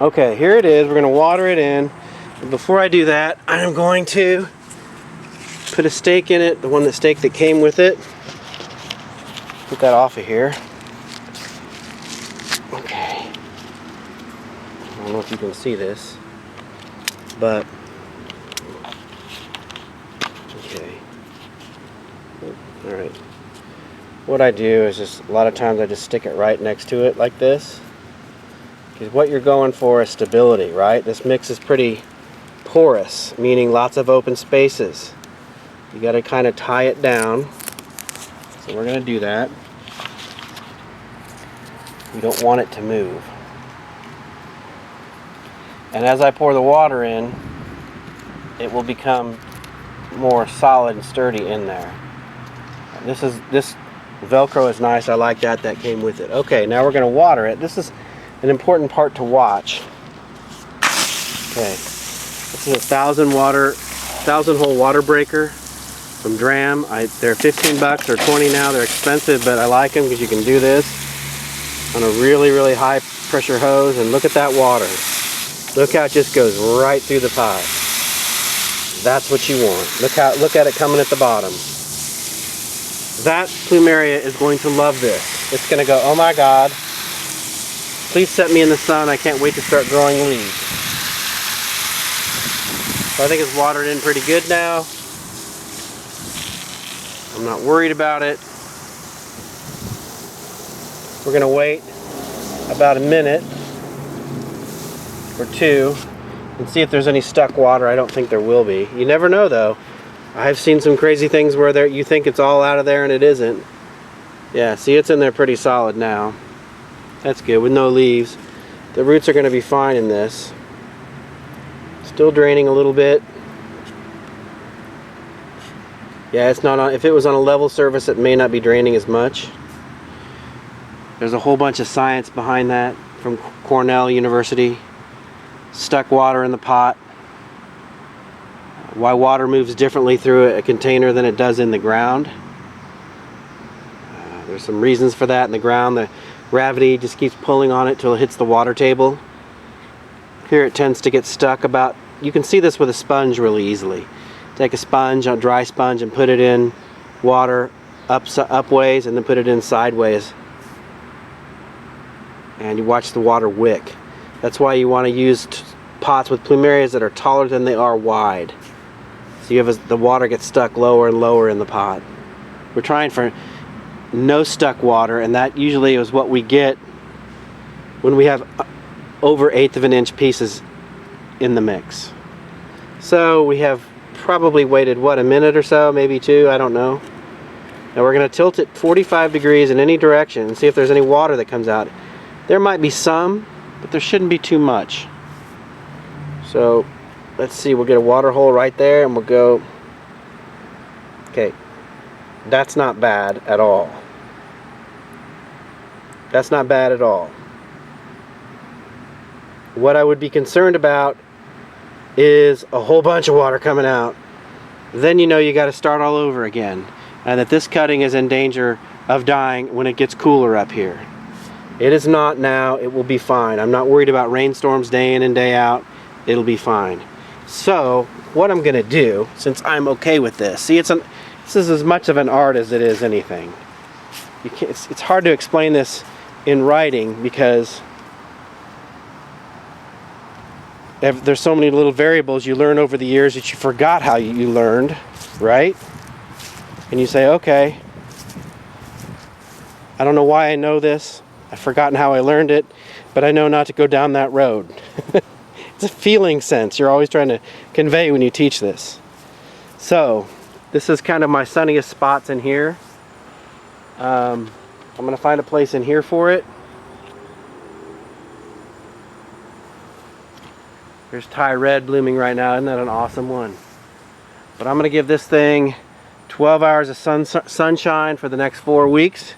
Okay, here it is. We're going to water it in. And before I do that, I'm going to put a stake in it, the stake that came with it. Put that off of here. Okay. I don't know if you can see this, but okay. All right. What I do is just a lot of times I just stick it right next to it like this. Because what you're going for is stability, right? This mix is pretty porous, meaning lots of open spaces. You got to kind of tie it down. So we're going to do that. We don't want it to move. And as I pour the water in, it will become more solid and sturdy in there. This Velcro is nice. I like that. That came with it. Okay, now we're going to water it. This is an important part to watch. Okay, this is a 1,000-hole water breaker from Dram. They're 15 bucks or 20 now. They're expensive, but I like them because you can do this on a really, really high pressure hose. And look at that water. Look how it just goes right through the pipe. That's what you want. Look at it coming at the bottom. That plumeria is going to love this. It's going to go, oh my God, please set me in the sun. I can't wait to start growing leaves. So I think it's watered in pretty good now. I'm not worried about it. We're going to wait about a minute or two and see if there's any stuck water. I don't think there will be. You never know though. I've seen some crazy things where you think it's all out of there and it isn't. Yeah, see, it's in there pretty solid now. That's good, with no leaves. The roots are going to be fine in this. Still draining a little bit. Yeah, it's not on. If it was on a level surface, it may not be draining as much. There's a whole bunch of science behind that from Cornell University. Stuck water in the pot. Why water moves differently through a container than it does in the ground. There's some reasons for that in the ground. The gravity just keeps pulling on it till it hits the water table. Here it tends to get stuck about, you can see this with a sponge really easily. Take a sponge, a dry sponge, and put it in water up ways and then put it in sideways. And you watch the water wick. That's why you want to use pots with plumerias that are taller than they are wide. So you have the water gets stuck lower and lower in the pot. We're trying for no stuck water, and that usually is what we get when we have over 1/8 of an inch pieces in the mix. So we have probably waited, what, a minute or so, maybe two, I don't know. Now we're going to tilt it 45 degrees in any direction and see if there's any water that comes out. There might be some, but there shouldn't be too much. So let's see, we'll get a water hole right there and we'll go, okay, that's not bad at all. That's not bad at all. What I would be concerned about is a whole bunch of water coming out. Then you know you got to start all over again, and that this cutting is in danger of dying when it gets cooler up here. It is not now. It will be fine. I'm not worried about rainstorms day in and day out. It'll be fine. So what I'm going to do, since I'm okay with this, see, this is as much of an art as it is anything. It's hard to explain this in writing because there's so many little variables you learn over the years that you forgot how you learned, right? And you say, okay, I don't know why I know this. I've forgotten how I learned it, but I know not to go down that road. It's a feeling sense you're always trying to convey when you teach this. So this is kind of my sunniest spots in here. I'm going to find a place in here for it. There's Thai red blooming right now. Isn't that an awesome one? But I'm going to give this thing 12 hours of sunshine for the next 4 weeks.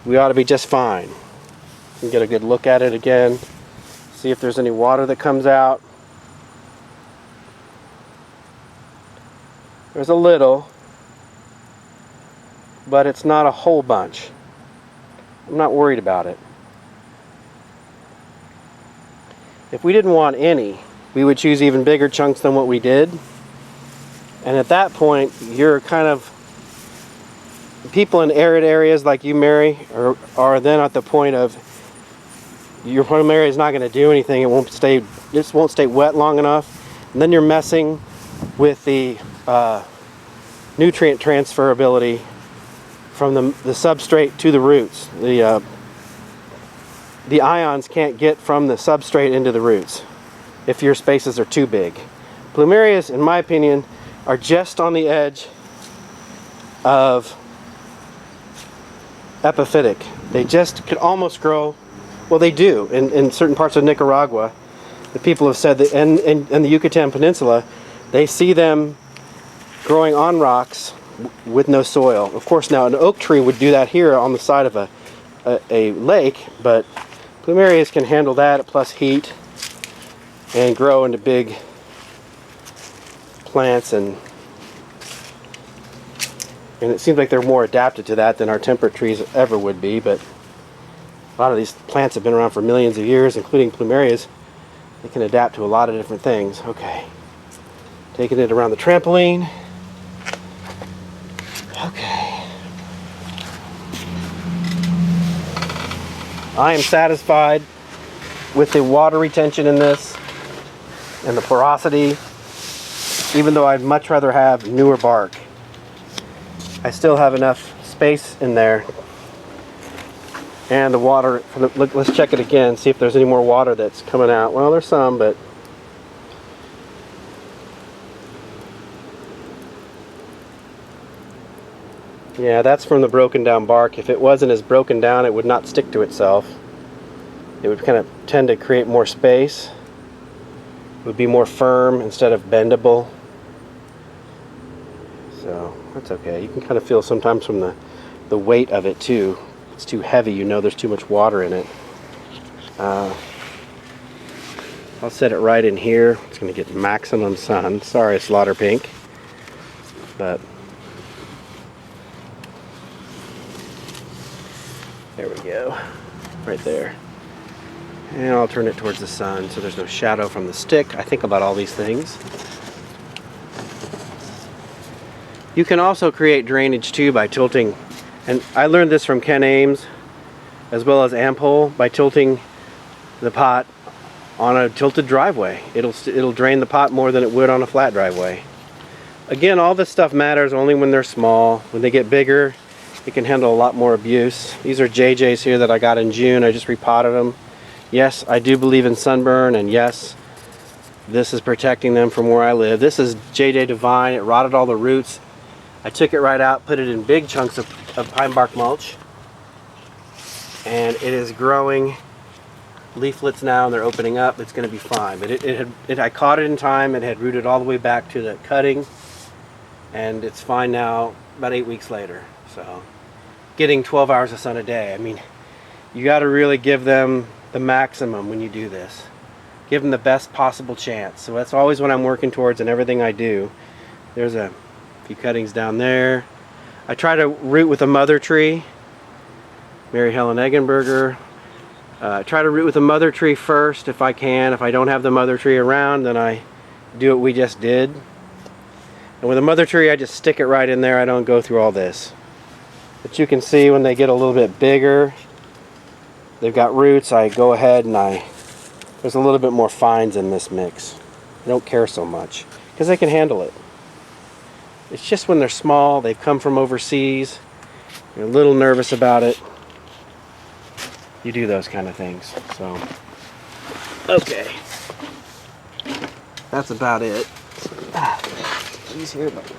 We ought to be just fine. You can get a good look at it again. See if there's any water that comes out. There's a little, but it's not a whole bunch. I'm not worried about it. If we didn't want any, we would choose even bigger chunks than what we did. And at that point, you're kind of, people in arid areas like you, Mary, are then at the point of, your plumeria is not going to do anything. This won't stay wet long enough. And then you're messing with the nutrient transferability from the substrate to the roots. The ions can't get from the substrate into the roots if your spaces are too big. Plumerias, in my opinion, are just on the edge of epiphytic. They just could almost grow, well, they do in certain parts of Nicaragua. The people have said that in the Yucatan Peninsula, they see them growing on rocks with no soil. Of course, now an oak tree would do that here on the side of a lake, but plumerias can handle that plus heat and grow into big plants, and it seems like they're more adapted to that than our temperate trees ever would be. But a lot of these plants have been around for millions of years, including plumerias. They can adapt to a lot of different things. Okay, taking it around the trampoline. Okay. I am satisfied with the water retention in this and the porosity, even though I'd much rather have newer bark. I still have enough space in there. And the water, let's check it again, see if there's any more water that's coming out. Well, there's some, but yeah, that's from the broken down bark. If it wasn't as broken down, it would not stick to itself. It would kind of tend to create more space. It would be more firm instead of bendable. So that's okay. You can kind of feel sometimes from the weight of it too. If it's too heavy, you know there's too much water in it. I'll set it right in here. It's going to get maximum sun. Sorry, Slaughter Pink, but there we go, right there. And I'll turn it towards the sun so there's no shadow from the stick. I think about all these things. You can also create drainage too by tilting, and I learned this from Ken Ames as well as Ampole, by tilting the pot on a tilted driveway. It'll drain the pot more than it would on a flat driveway. Again, all this stuff matters only when they're small. When they get bigger, it can handle a lot more abuse. These are JJs here that I got in June. I just repotted them. Yes, I do believe in sunburn, and yes, this is protecting them from where I live. This is JJ Divine. It rotted all the roots. I took it right out, put it in big chunks of pine bark mulch, and it is growing leaflets now, and they're opening up. It's going to be fine. But I caught it in time. It had rooted all the way back to the cutting, and it's fine now about 8 weeks later. So getting 12 hours of sun a day. I mean, you got to really give them the maximum when you do this. Give them the best possible chance. So that's always what I'm working towards in everything I do. There's a few cuttings down there. I try to root with a mother tree, Mary Helen Eggenberger. Try to root with a mother tree first if I can. If I don't have the mother tree around, then I do what we just did. And with a mother tree, I just stick it right in there. I don't go through all this. But you can see when they get a little bit bigger, they've got roots, I go ahead and there's a little bit more fines in this mix. I don't care so much because they can handle it. It's just when they're small, they've come from overseas, you're a little nervous about it. You do those kind of things. So, okay. That's about it. He's here, but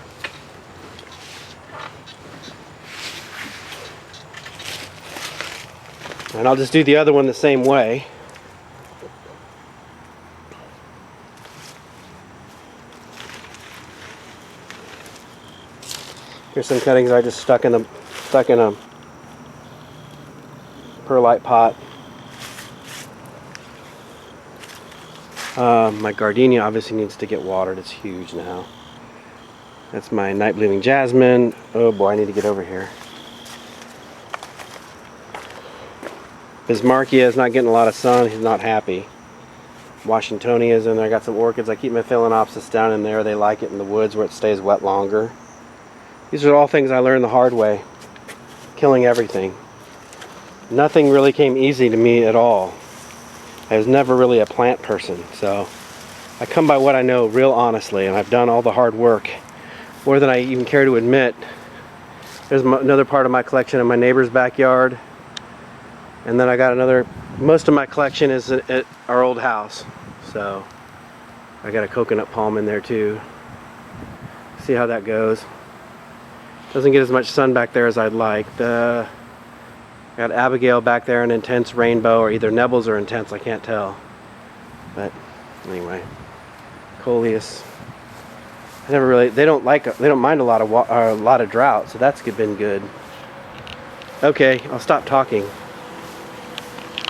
and I'll just do the other one the same way. Here's some cuttings I just stuck in a perlite pot. My gardenia obviously needs to get watered. It's huge now. That's my night blooming jasmine. Oh boy, I need to get over here. Bismarckia is not getting a lot of sun. He's not happy. Washingtonias in there. I got some orchids. I keep my Phalaenopsis down in there. They like it in the woods where it stays wet longer. These are all things I learned the hard way. Killing everything. Nothing really came easy to me at all. I was never really a plant person, so I come by what I know real honestly, and I've done all the hard work, more than I even care to admit. There's another part of my collection in my neighbor's backyard, and then I got another, most of my collection is at our old house, so I got a coconut palm in there too. See how that goes. Doesn't get as much sun back there as I'd like. I got Abigail back there, an intense rainbow, or either Nebels or intense, I can't tell. But anyway, Coleus. I never really, they don't mind a lot of drought, so that's been good. Okay, I'll stop talking.